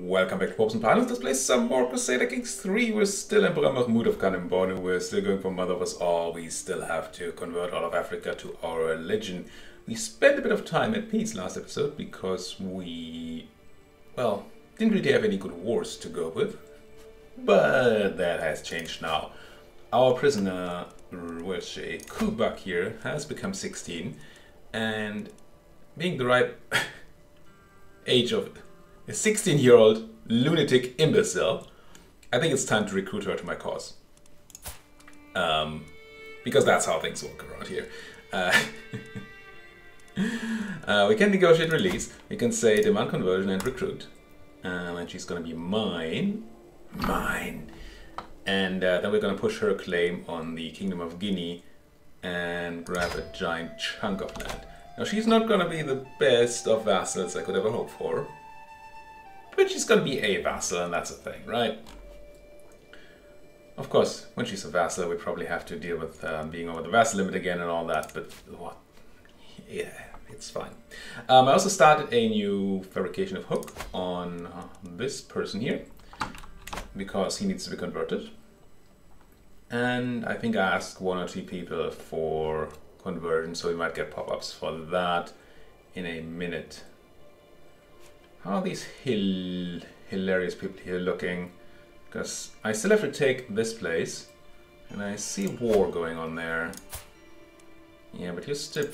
Welcome back to Popes and Pilots. Let's play some more Crusader Kings III. We're still in Mahmud of Kanem. We're still going for Mother of Us All. We still have to convert all of Africa to our religion. We spent a bit of time at peace last episode because we, well, didn't really have any good wars to go with. But that has changed now. Our prisoner, which a Kubak here, has become 16. And being the right age of a 16-year-old lunatic imbecile, I think it's time to recruit her to my cause. Because that's how things work around here. We can negotiate release. We can say demand conversion and recruit. And she's going to be mine. Mine. And then we're going to push her claim on the Kingdom of Guinea and grab a giant chunk of land. Now, she's not going to be the best of vassals I could ever hope for. But she's going to be a vassal, and that's a thing, right? Of course, when she's a vassal, we probably have to deal with being over the vassal limit again and all that, but what? Yeah, it's fine. I also started a new fabrication of hook on this person here, because he needs to be converted. And I think I asked 1 or 2 people for conversion, so we might get pop-ups for that in a minute. How are these hilarious people here looking? Because I still have to take this place, and I see war going on there. Yeah, but you're still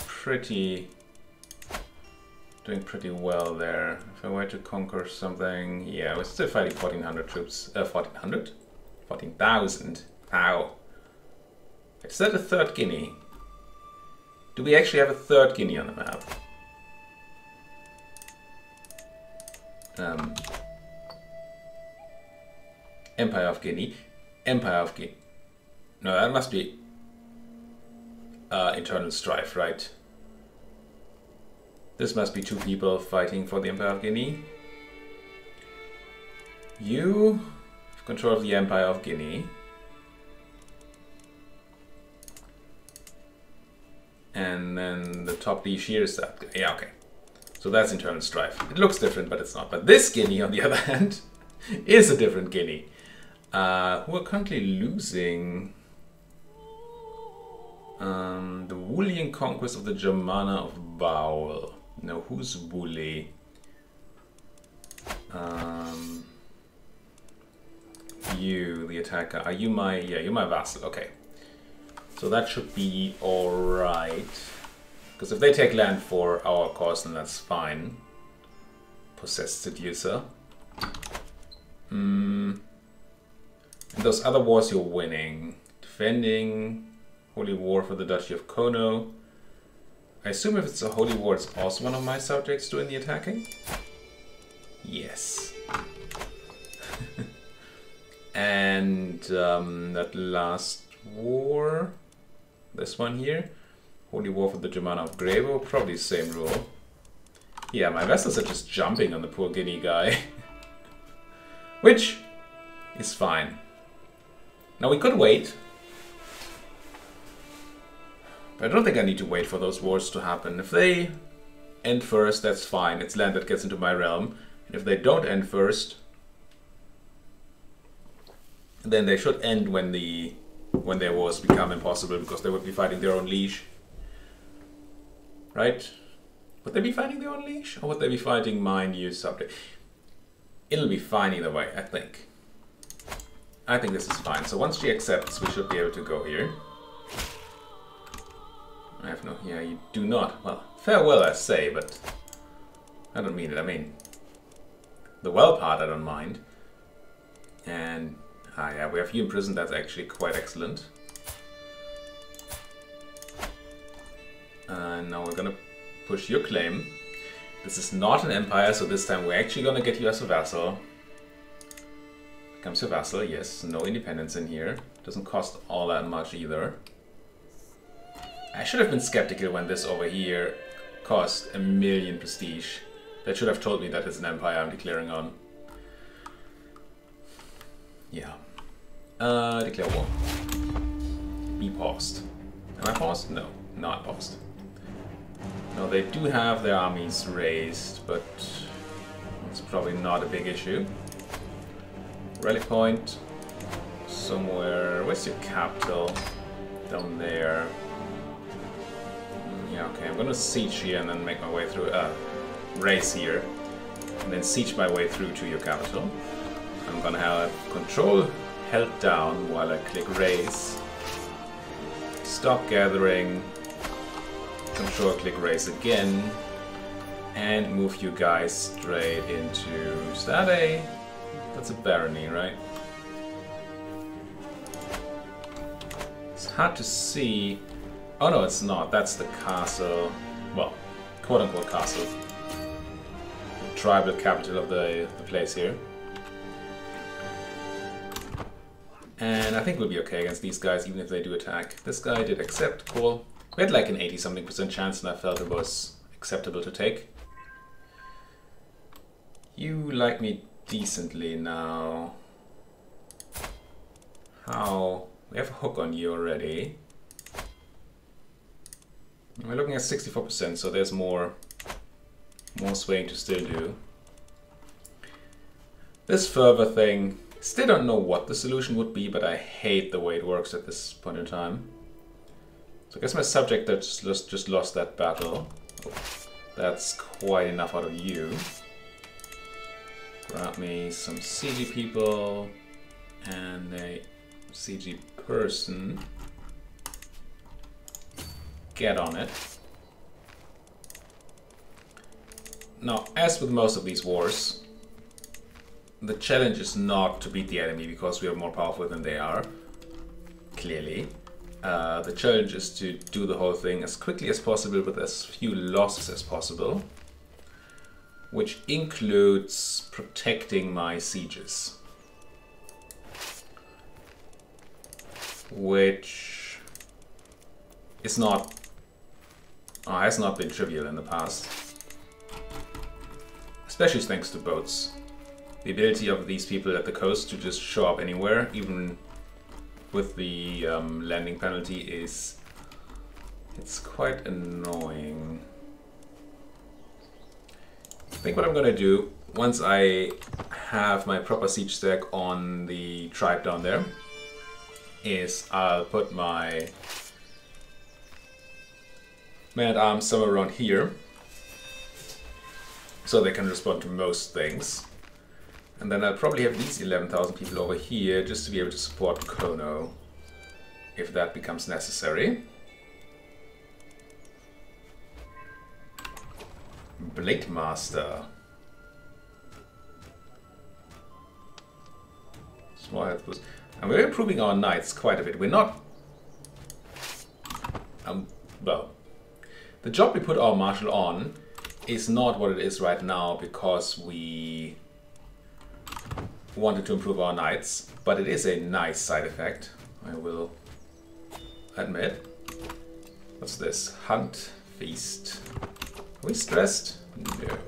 doing pretty well there. If I were to conquer something, yeah, we're still fighting 1,400 troops. 1,400? 14,000. Ow. Is that a third Guinea? Do we actually have a third Guinea on the map? Empire of Guinea. Empire of Guinea. No, that must be internal strife, right? This must be 2 people fighting for the Empire of Guinea. You have control of the Empire of Guinea. And then the top leash here is that guy. Yeah, okay. So that's internal strife. It looks different, but it's not. But this Guinea, on the other hand, is a different Guinea. Who are currently losing the Woolian conquest of the Germana of Bowel. No, who's Woolly? You, the attacker. Are you my... Yeah, you're my vassal. Okay. So that should be alright. Because if they take land for our cause, then that's fine. Possessed seducer. And those other wars you're winning. Defending. Holy War for the Duchy of Kono. I assume if it's a holy war, it's also one of my subjects doing the attacking? Yes. And that last war, this one here, Holy War for the Germana of Grebo, probably the same rule. Yeah, my vessels are just jumping on the poor Guinea guy. Which is fine. Now we could wait. But I don't think I need to wait for those wars to happen. If they end first, that's fine. It's land that gets into my realm. And if they don't end first, then they should end when their wars become impossible, because they would be fighting their own liege. Right? Would they be fighting their own liege? Or would they be fighting my new subject? It'll be fine either way, I think. I think this is fine. So once she accepts, we should be able to go here. I have no... Yeah, you do not. Well, farewell I say, but I don't mean it. I mean, the well part I don't mind. And, yeah, we have you in prison. That's actually quite excellent. And now we're gonna push your claim. This is not an empire, so this time we're actually gonna get you as a vassal. Becomes your vassal, yes. No independence in here. Doesn't cost all that much either. I should have been skeptical when this over here cost 1,000,000 prestige. That should have told me that it's an empire I'm declaring on. Yeah. Declare war. Be paused. Am I paused? No, not paused. No, they do have their armies raised, but It's probably not a big issue. Rally point somewhere. Where's your capital? Down there. Yeah, okay. I'm gonna siege here and then make my way through. Race here, and then siege my way through to your capital. I'm gonna have control held down while I click raise. Stop gathering. Control click raise again. And move you guys straight into... Is that a... That's a barony, right? It's hard to see... Oh no, it's not. That's the castle. Well, quote-unquote castle. The tribal capital of the place here. And I think we'll be okay against these guys, even if they do attack. This guy did accept, cool. We had like an 80-something% chance, and I felt it was acceptable to take. You like me decently now. How? We have a hook on you already. We're looking at 64%, so there's more swaying to still do. This further thing, still don't know what the solution would be, but I hate the way it works at this point in time. So I guess my subject that just lost that battle. Oh, that's quite enough out of you. Grab me some CG people and a CG person. Get on it. Now, as with most of these wars, the challenge is not to beat the enemy because we are more powerful than they are, clearly. The challenge is to do the whole thing as quickly as possible with as few losses as possible, which includes protecting my sieges, which is not, has not been trivial in the past, especially thanks to boats. The ability of these people at the coast to just show up anywhere, even with the landing penalty, it's quite annoying. I think what I'm gonna do, once I have my proper siege stack on the tribe down there, is I'll put my man-at-arms somewhere around here, so they can respond to most things. And then I'll probably have these 11,000 people over here just to be able to support Kono, if that becomes necessary. Blade Master. Small health boost. And we're improving our knights quite a bit. We're not... well, the job we put our marshal on is not what it is right now because we wanted to improve our knights, but it is a nice side effect, I will admit. What's this? Hunt, feast. Are we stressed? No.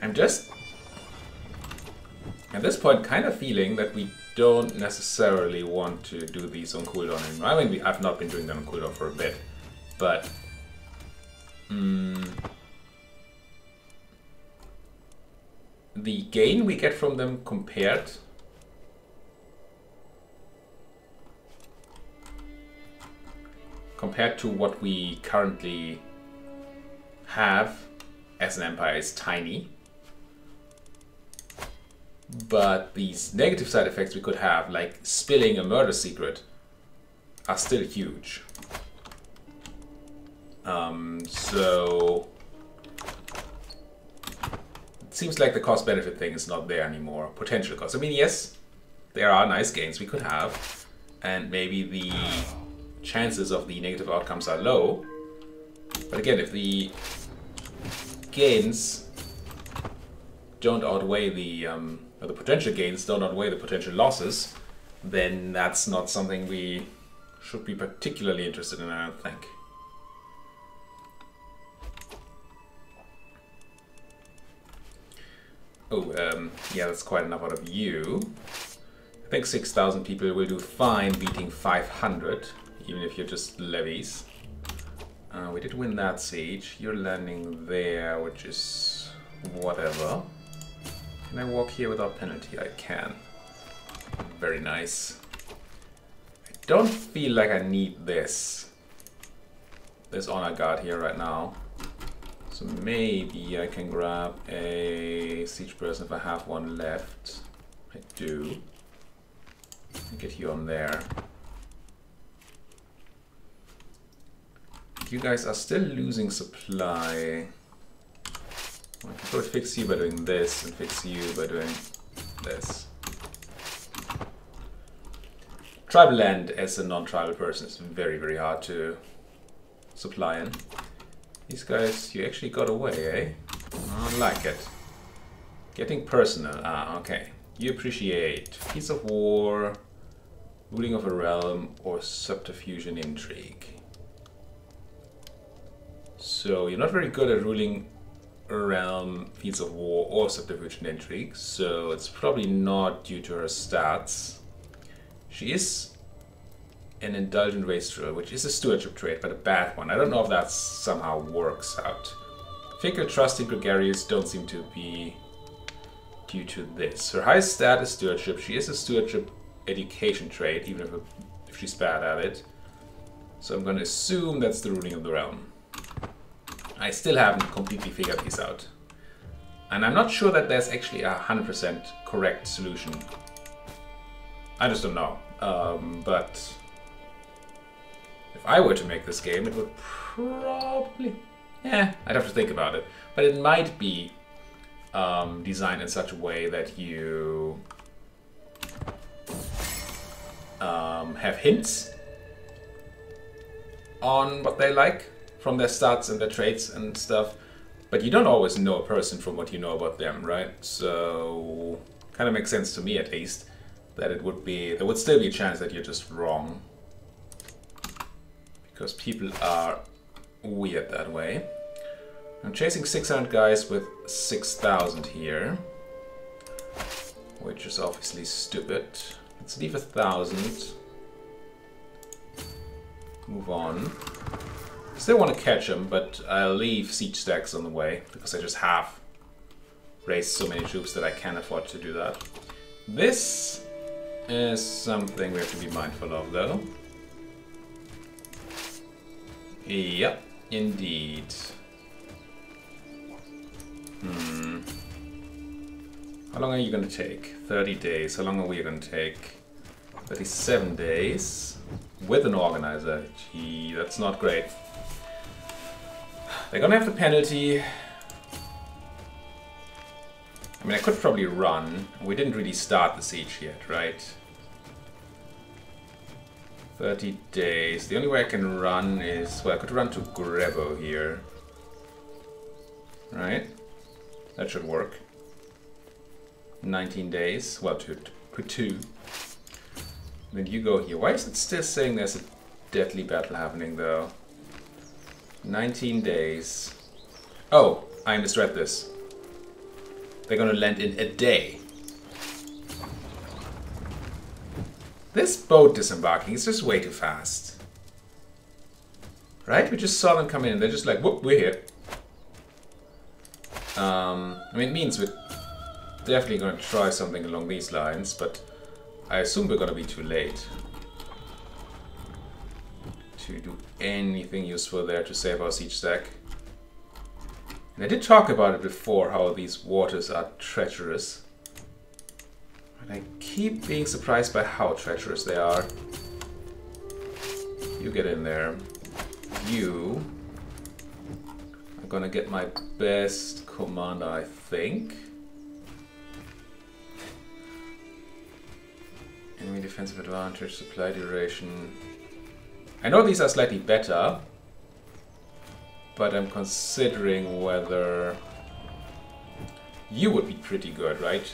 I'm just, at this point, kind of feeling that we don't necessarily want to do these on cooldown anymore. I mean, I've not been doing them on cooldown for a bit, but the gain we get from them compared to what we currently have as an empire is tiny. But these negative side effects we could have, like spilling a murder secret, are still huge. So it seems like the cost-benefit thing is not there anymore. Potential cost. I mean, yes, there are nice gains we could have, and maybe the chances of the negative outcomes are low. But again, if the gains don't outweigh the or the potential gains don't outweigh the potential losses, then that's not something we should be particularly interested in, I don't think. Oh, yeah, that's quite enough out of you. I think 6,000 people will do fine beating 500, even if you're just levies. We did win that siege. You're landing there, which is whatever. Can I walk here without penalty? I can. Very nice. I don't feel like I need this honor guard here right now. So maybe I can grab a siege person if I have one left. I do. Get you on there. You guys are still losing supply. I can probably fix you by doing this and fix you by doing this. Tribal land as a non-tribal person is very, very hard to supply in. These guys, you actually got away, eh? I like it. Getting personal. Ah, okay. You appreciate piece of war, ruling of a realm, or subterfuge and intrigue. So you're not very good at ruling a realm, feats of war, or subterfuge and intrigue. So it's probably not due to her stats. She is an indulgent wastrel, which is a stewardship trait, but a bad one. I don't know if that somehow works out. Fickle, trusting, gregarious don't seem to be due to this. Her highest stat is stewardship. She is a stewardship education trait, even if she's bad at it. So I'm going to assume that's the ruling of the realm. I still haven't completely figured these out. And I'm not sure that there's actually a 100% correct solution. I just don't know. But if I were to make this game, it would probably... I'd have to think about it. But it might be designed in such a way that you have hints on what they like from their stats and their traits and stuff, but you don't always know a person from what you know about them, right? So kind of makes sense to me, at least, that it would be, there would still be a chance that you're just wrong, because people are weird that way. I'm chasing 600 guys with 6,000 here, which is obviously stupid. Let's leave 1,000. Move on. Still want to catch them, but I'll leave siege stacks on the way because I just have raised so many troops that I can't afford to do that. This is something we have to be mindful of, though. Yep, indeed. How long are you going to take? 30 days. How long are we going to take? 37 days. With an organizer. Gee, that's not great. They're gonna have the penalty. I mean, I could probably run. We didn't really start the siege yet, right? 30 days. The only way I can run is... Well, I could run to Grebo here. Right? That should work. 19 days. Well, to two. Then you go here. Why is it still saying there's a deadly battle happening, though? 19 days. Oh, I misread this. They're gonna land in a day. This boat disembarking is just way too fast. Right? We just saw them come in and they're just like, whoop, we're here. I mean, it means we're definitely gonna try something along these lines, but I assume we're gonna be too late to do anything useful there to save our siege stack. And I did talk about it before, how these waters are treacherous. And I keep being surprised by how treacherous they are. You get in there. You are gonna get my best commander, I think. Enemy defensive advantage, supply duration. I know these are slightly better, but I'm considering whether you would be pretty good, right?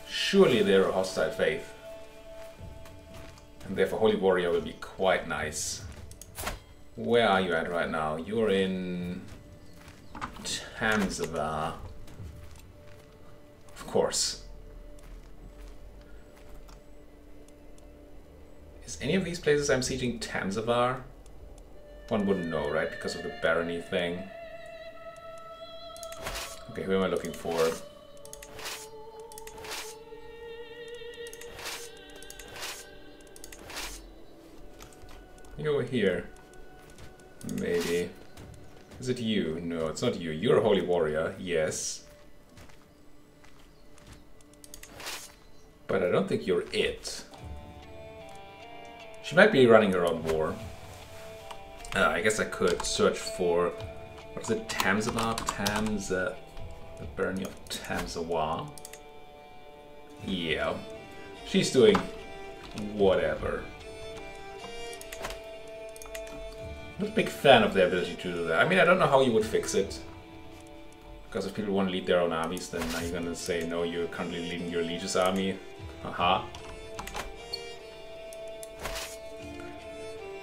Surely they're a hostile faith. And therefore Holy Warrior will be quite nice. Where are you at right now? You're in Tamzava. Of course. Is any of these places I'm sieging Tamzavar? one wouldn't know, right? Because of the barony thing. Okay, who am I looking for? You over here. Maybe. Is it you? No, it's not you. You're a holy warrior, yes. But I don't think you're it. She might be running her own war. I guess I could search for... What is it? Tamzawa? The Barony of Tamzawa. Yeah. She's doing whatever. Not a big fan of the ability to do that. I mean, I don't know how you would fix it. Because if people want to lead their own armies, then are you going to say, no, you're currently leading your liege's army? Haha.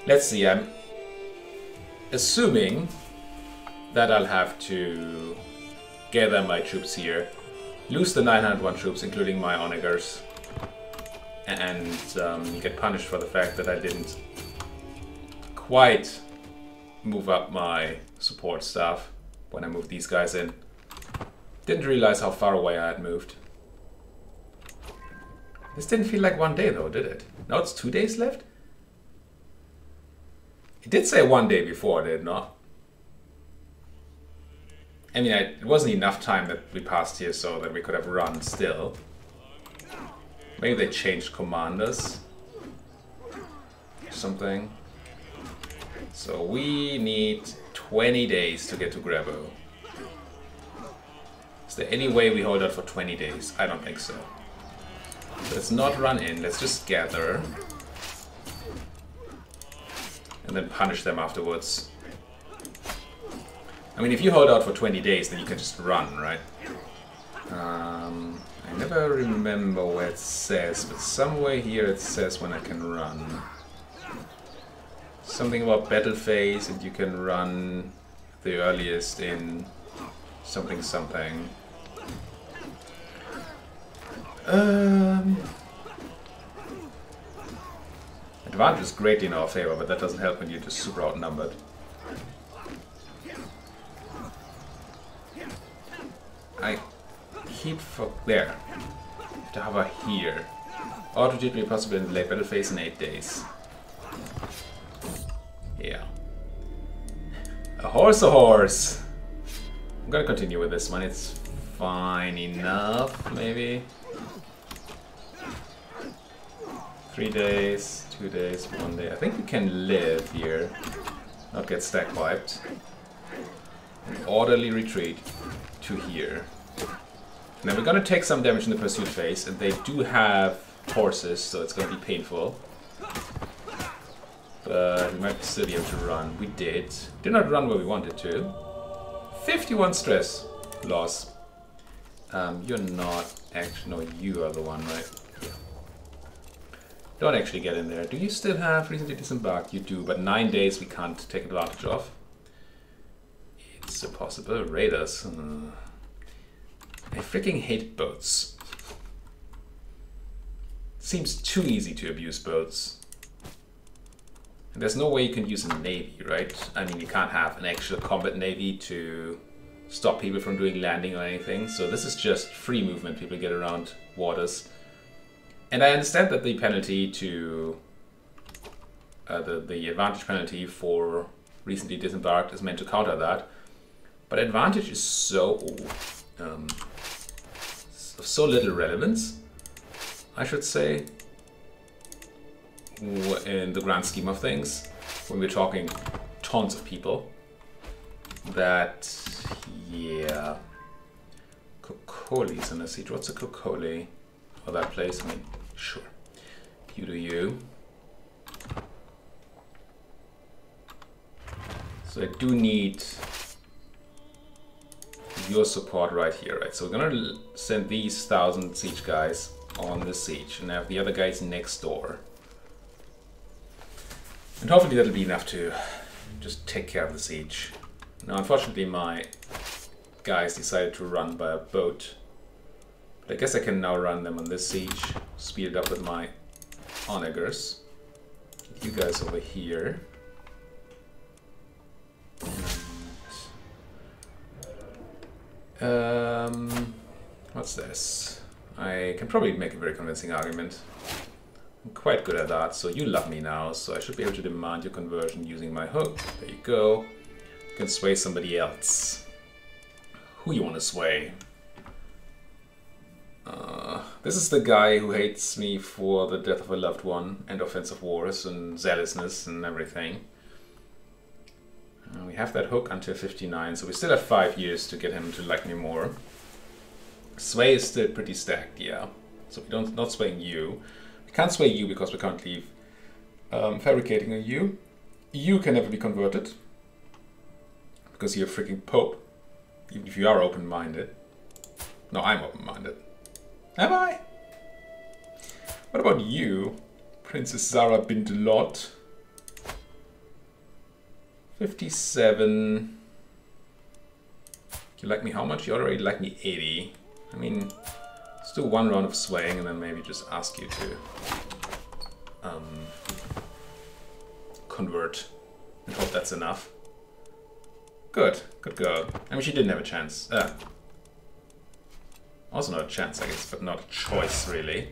Let's see, I'm assuming that I'll have to gather my troops here, lose the 901 troops, including my onagers, and get punished for the fact that I didn't quite move up my support staff when I moved these guys in. Didn't realize how far away I had moved. This didn't feel like one day though, did it? Now it's 2 days left? It did say 1 day before, did it not? I mean, it wasn't enough time that we passed here so that we could have run still. Maybe they changed commanders. Something. So we need 20 days to get to Grabo. Is there any way we hold out for 20 days? I don't think so. Let's not run in, let's just gather. And then punish them afterwards. I mean, if you hold out for 20 days, then you can just run, right? I never remember where it says, but somewhere here it says when I can run. Something about battle phase, and you can run the earliest in something something. Advantage is greatly in our favor, but that doesn't help when you're just super outnumbered. I keep there. To hover here. Auto GP possible in the late battle phase in 8 days. Yeah. A horse! I'm gonna continue with this one. It's fine enough, maybe. 3 days, 2 days, 1 day. I think we can live here, not get stack wiped. An orderly retreat to here. Now we're gonna take some damage in the pursuit phase, and they do have horses, so it's gonna be painful. But we might still be able to run. We did. Did not run where we wanted to. 51 stress loss. You're not actually... No, you are the one, right? Don't actually get in there. Do you still have recently disembarked? You do, but 9 days we can't take advantage of. It's a possible. Raiders. I freaking hate boats. Seems too easy to abuse boats. And there's no way you can use a navy, right? I mean, you can't have an actual combat navy to stop people from doing landing or anything. So this is just free movement. People get around waters. And I understand that the penalty to... the advantage penalty for recently disembarked is meant to counter that. But advantage is so... so little relevance, I should say, in the grand scheme of things, when we're talking tons of people, that, yeah. Kokoli's in a siege. What's a Kokoli? Oh, that place? I mean, sure. You do you. So I do need your support right here, right? So we're gonna send these 1,000 siege guys on the siege and have the other guys next door. And hopefully that'll be enough to just take care of the siege. Now, unfortunately, my guys decided to run by a boat. But I guess I can now run them on this siege, speed it up with my onagers. Get you guys over here. What's this? I can probably make a very convincing argument. I'm quite good at that, so you love me now, so I should be able to demand your conversion using my hook. There you go. You can sway somebody else. Who you want to sway? This is the guy who hates me for the death of a loved one and offensive wars and zealousness and everything. We have that hook until 59, so we still have 5 years to get him to like me more. Sway is still pretty stacked, yeah. So we not swaying you. We can't sway you because we're currently fabricating a U. You can never be converted because you're a freaking Pope, even if you are open-minded. No, I'm open-minded. Am I? What about you, Princess Zara bint Lot? 57. You like me how much? You already like me 80. I mean, let's do one round of swaying and then maybe just ask you to convert and hope that's enough. Good, good girl. I mean, she didn't have a chance. Also not a chance, I guess, but not a choice, really.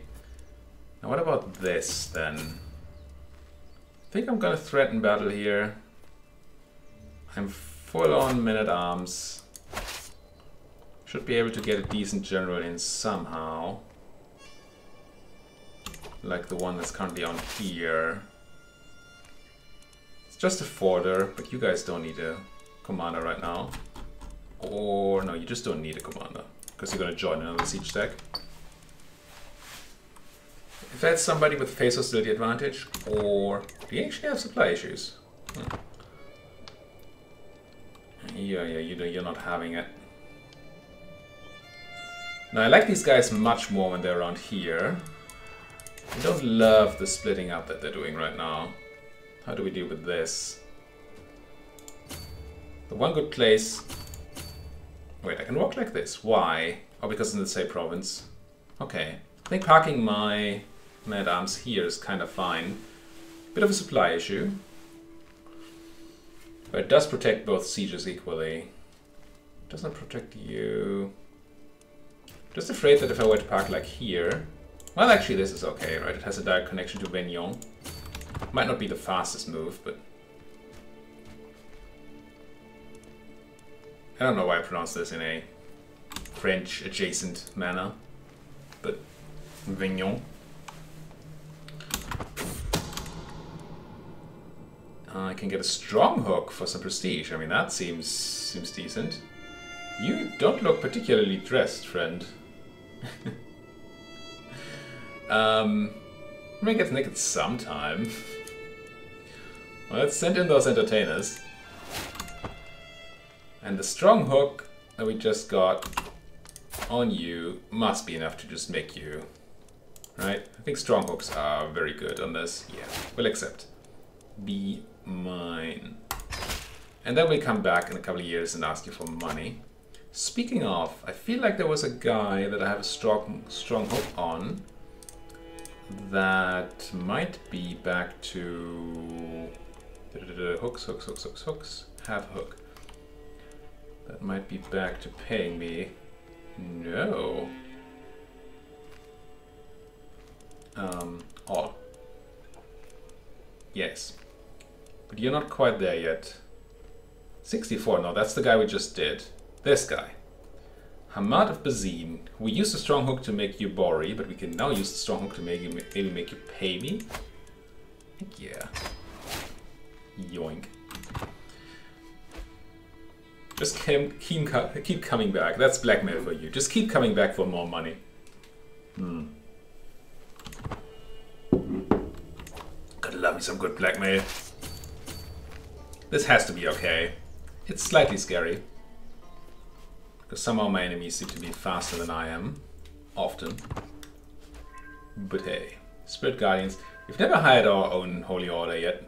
Now what about this, then? I think I'm gonna threaten battle here. I'm full on men-at-arms. Should be able to get a decent general in somehow. Like the one that's currently on here. It's just a forder, but you guys don't need a commander right now. Or, no, you just don't need a commander. Because you're going to join another siege stack. If that's somebody with phase hostility advantage, or do you actually have supply issues? Yeah, you're not having it. Now I like these guys much more when they're around here. I don't love the splitting up that they're doing right now. How do we deal with this? The one good place... Wait, I can walk like this. Why? Oh, because it's in the same province. Okay. I think parking my men-at-arms here is kind of fine. Bit of a supply issue. But it does protect both sieges equally. Doesn't protect you. Just afraid that if I were to park like here... Well, actually this is okay, right? It has a direct connection to Guinean. Might not be the fastest move, but... I don't know why I pronounce this in a French adjacent manner, but Vignon. I can get a strong hook for some prestige. I mean, that seems decent. You don't look particularly dressed, friend. I may get naked sometime. Well, let's send in those entertainers. And the strong hook that we just got on you must be enough to just make you, right? I think strong hooks are very good on this. Yeah, we'll accept. Be mine. And then we come back in a couple of years and ask you for money. Speaking of, I feel like there was a guy that I have a strong hook on that might be back to hooks. Have hook. That might be back to paying me. No. All. Yes. But you're not quite there yet. 64, no, that's the guy we just did. This guy. Hamad of Bazin. We used the strong hook to make you Bori, but we can now use the strong hook to maybe make you pay me. Yeah. Yoink. Just keep coming back. That's blackmail for you. Just keep coming back for more money. Gotta love me some good blackmail. This has to be okay. It's slightly scary. Because somehow my enemies seem to be faster than I am. Often. But hey. Spirit Guardians. We've never hired our own Holy Order yet.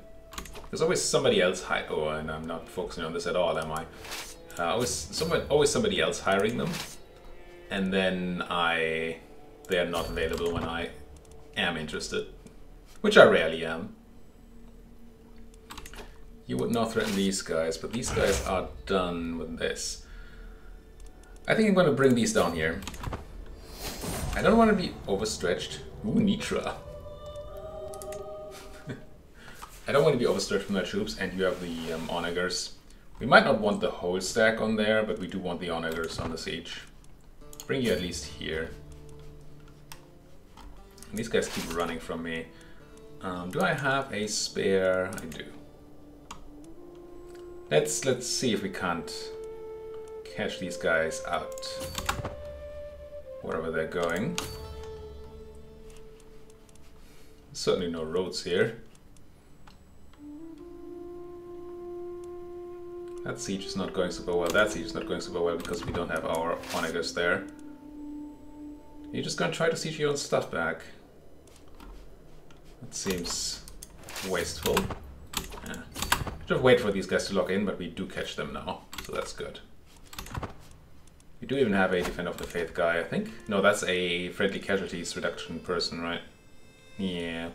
There's always somebody else oh, and I'm not focusing on this at all, am I? Always somebody else hiring them. And then they're not available when I am interested. Which I rarely am. You would not threaten these guys, but these guys are done with this. I think I'm going to bring these down here. I don't want to be overstretched. Ooh, Nitra. I don't want to be overstretched with my troops, and you have the onagers. We might not want the whole stack on there, but we do want the onagers on the siege. Bring you at least here. And these guys keep running from me. Do I have a spare? I do. Let's see if we can't catch these guys out wherever they're going. Certainly no roads here. That siege is not going super well. That siege is not going super well because we don't have our onagers there. You're just gonna try to siege your own stuff back. That seems wasteful. Yeah. Should have waited for these guys to lock in, but we do catch them now, so that's good. We do even have a Defend of the Faith guy, I think. No, that's a friendly casualties reduction person, right? Yeah.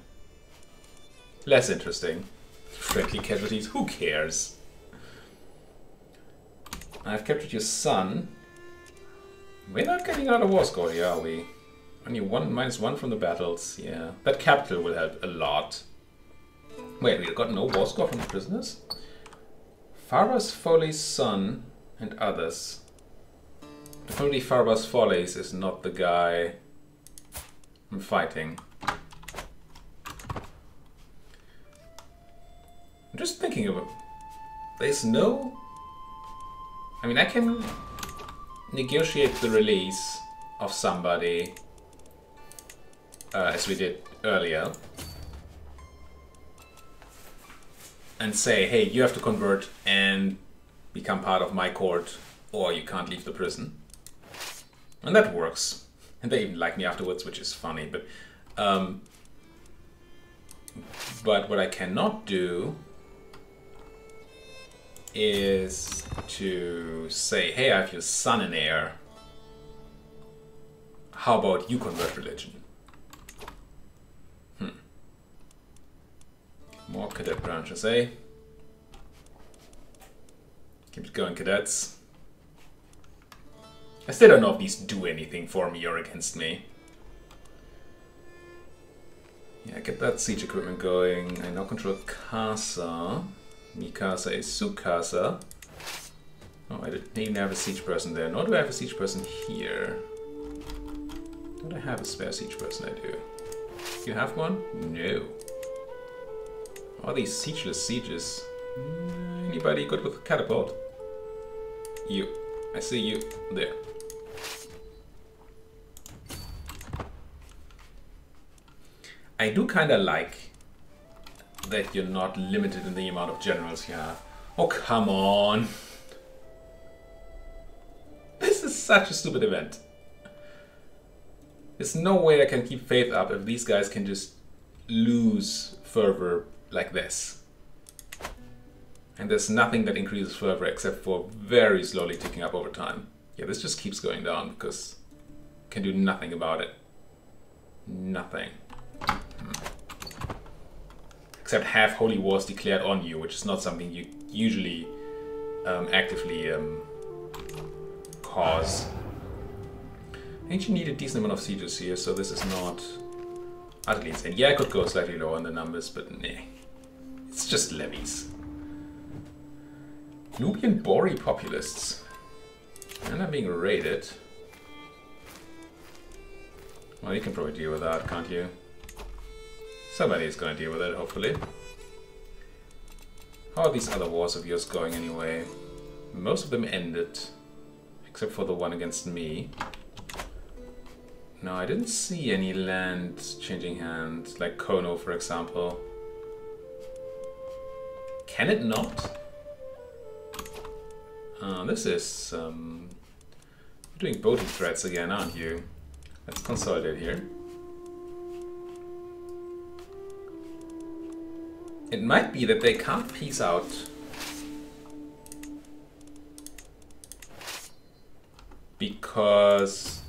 Less interesting. Friendly casualties, who cares? I've captured your son. We're not getting out of war score here, are we? Only -1 from the battles, yeah. That capital will help a lot. Wait, we got no war score from the prisoners? Farbas Foley's son and others. Definitely Farbas Foley's is not the guy I'm fighting. I'm just thinking about... There's no... I mean, I can negotiate the release of somebody, as we did earlier, and say, hey, you have to convert and become part of my court, or you can't leave the prison. And that works. And they even like me afterwards, which is funny, but what I cannot do is to say, hey, I have your son in heir. How about you convert religion? More cadet branches, eh? Keep it going, cadets. I still don't know if these do anything for me or against me. Yeah, get that siege equipment going. I now control Casa. Mikasa is Sukasa. Oh, I didn't even have a siege person there. Nor do I have a siege person here. Don't I have a spare siege person? I do. You have one? No. All these siegeless sieges. Anybody good with catapult? You. I see you. There. I do kinda like that you're not limited in the amount of generals you have. Oh, come on. This is such a stupid event. There's no way I can keep faith up if these guys can just lose fervor like this. And there's nothing that increases fervor except for very slowly ticking up over time. Yeah, this just keeps going down because I can do nothing about it. Nothing. Except have holy wars declared on you, which is not something you usually actively cause. I think you need a decent amount of sieges here, so this is not utterly insane. Yeah, I could go slightly lower on the numbers, but nah. It's just levies. Nubian Bori populists. And I'm being raided. Well, you can probably deal with that, can't you? Somebody is going to deal with it, hopefully. How are these other wars of yours going anyway? Most of them ended, except for the one against me. No, I didn't see any land changing hands, like Kono, for example. Can it not? This is... You're doing boating threats again, aren't you? Let's consolidate here. It might be that they can't peace out because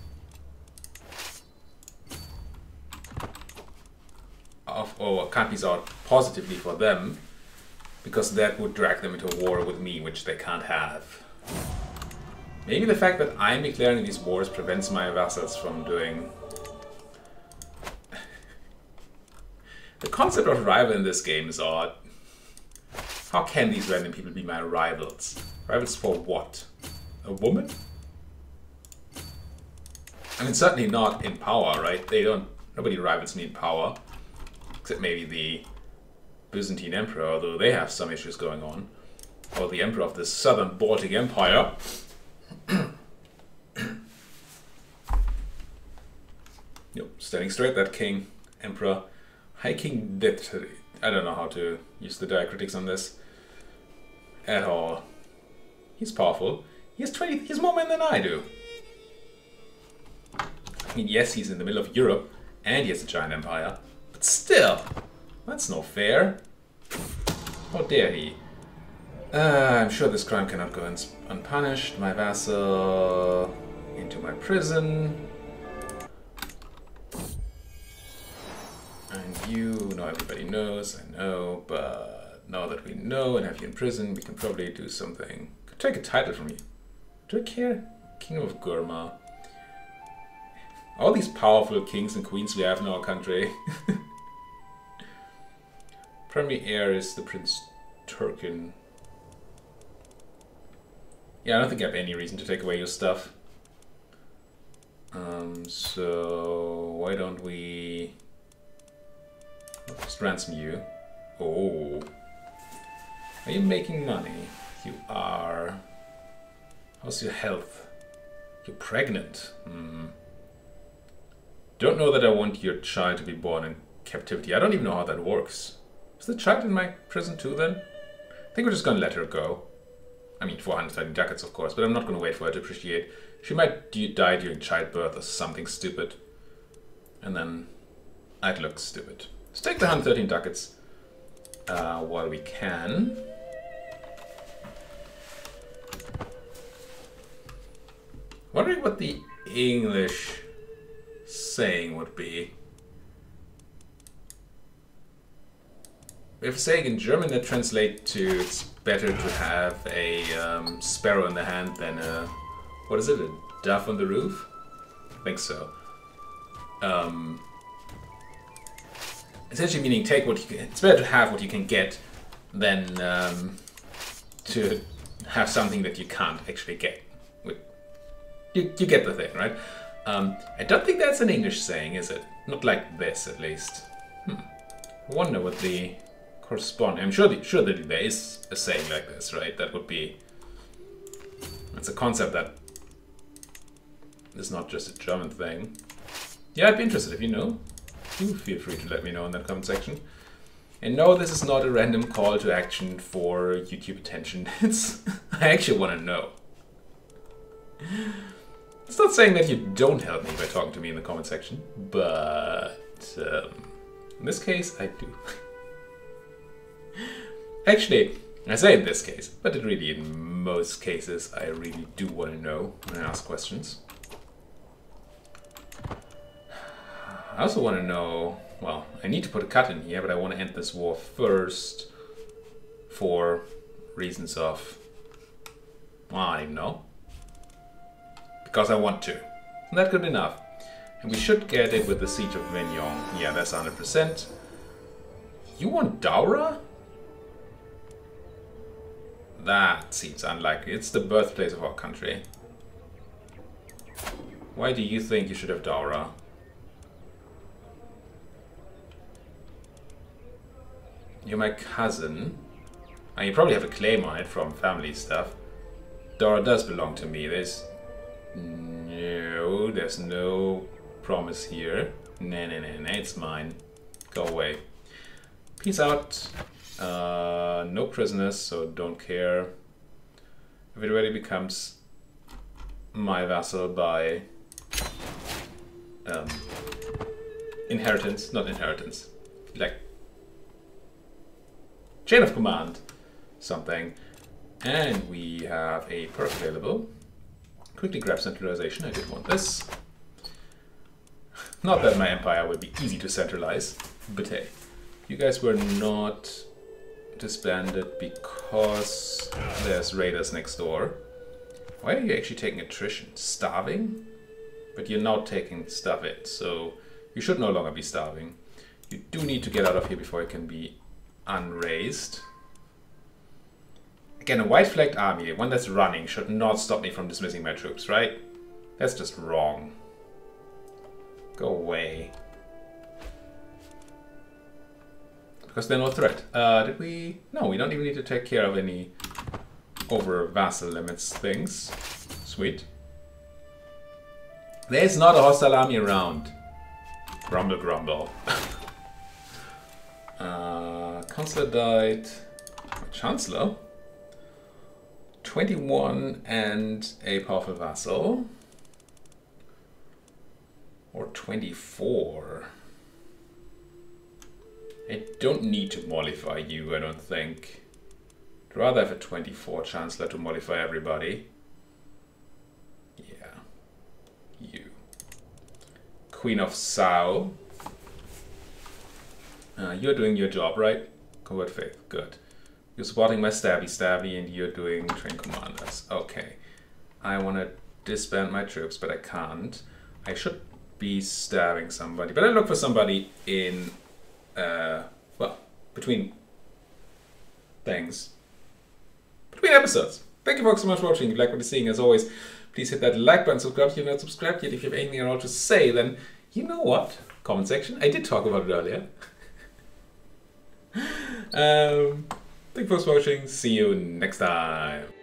of, or can't peace out positively for them, because that would drag them into a war with me, which they can't have. Maybe the fact that I'm declaring these wars prevents my vassals from doing... The concept of rival in this game is odd. How can these random people be my rivals? Rivals for what? A woman? I mean, certainly not in power, right? They don't... Nobody rivals me in power. Except maybe the Byzantine Emperor, although they have some issues going on. Or the Emperor of the Southern Baltic Empire. Yep, standing straight, that king, Emperor. High King Dit. I don't know how to use the diacritics on this at all. He's powerful. He has more men than I do. I mean, yes, he's in the middle of Europe, and he has a giant empire. But still, that's no fair. How dare he? I'm sure this crime cannot go unpunished. My vassal into my prison. And you know, everybody knows, I know, but now that we know and have you in prison, we can probably do something. Could take a title from you. Do I care? Kingdom of Gurma. All these powerful kings and queens we have in our country. Primary heir is the Prince Turkin. Yeah, I don't think I have any reason to take away your stuff. So why don't we just ransom you? Oh, are you making money? You are. How's your health? You're pregnant. Don't know that I want your child to be born in captivity. I don't even know how that works. Is the child in my prison too then? I think we're just gonna let her go. I mean, 430 ducats of course, but I'm not gonna wait for her to appreciate. She might die during childbirth or something stupid. And then I'd look stupid. Let's take the 113 ducats while we can. Wondering what the English saying would be. We have a saying in German that translates to it's better to have a sparrow in the hand than a, what is it, a dove on the roof? I think so. Essentially meaning take what you can, it's better to have what you can get than to have something that you can't actually get. You get the thing, right? I don't think that's an English saying, is it? Not like this, at least. I wonder what the correspond. I'm sure that there is a saying like this, right? That would be. It's a concept that is not just a German thing. Yeah, I'd be interested if you know. Do feel free to let me know in that comment section. And no, this is not a random call to action for YouTube attention. It's I actually want to know. It's not saying that you don't help me by talking to me in the comment section, but in this case, I do. Actually, I say in this case, but really in most cases, I really do want to know when I ask questions. I also want to know, well, I need to put a cut in here, but I want to end this war first for reasons of, well, I don't even know. Because I want to. And that's good enough. And we should get it with the Siege of Vignon. Yeah, that's 100%. You want Daura? That seems unlikely. It's the birthplace of our country. Why do you think you should have Daura? You're my cousin. And you probably have a claim on it from family stuff. Daura does belong to me. There's no promise here. Nah, it's mine. Go away. Peace out. No prisoners, so don't care. If it already becomes my vassal by inheritance, not inheritance, like chain of command, something. And we have a perk available. Quickly grab centralization. I did want this. Not that my empire would be easy to centralize, but hey, you guys were not disbanded because there's raiders next door. Why are you actually taking attrition? Starving? But you're not taking stuff in, so you should no longer be starving. You do need to get out of here before you can be unraised. Again, a white flagged army, one that's running, should not stop me from dismissing my troops, right? That's just wrong. Go away. Because they're no threat. Did we? No, we don't even need to take care of any over vassal limits things. Sweet. There's not a hostile army around. Grumble, grumble. Consular died. Chancellor. 21 and a powerful vassal. Or 24. I don't need to mollify you, I don't think. I'd rather have a 24 Chancellor to mollify everybody. Yeah. You. Queen of Sao. You're doing your job, right? Convert faith. Good. You're supporting my stabby and you're doing train commanders. Okay. I want to disband my troops, but I can't. I should be stabbing somebody, but I look for somebody in, well, between things. Between episodes. Thank you folks so much for watching. If you like what you're seeing, as always, please hit that like button, subscribe if you're not subscribed yet. If you have anything at all to say, then you know what? Comment section. I did talk about it earlier. Thank you folks for watching. See you next time.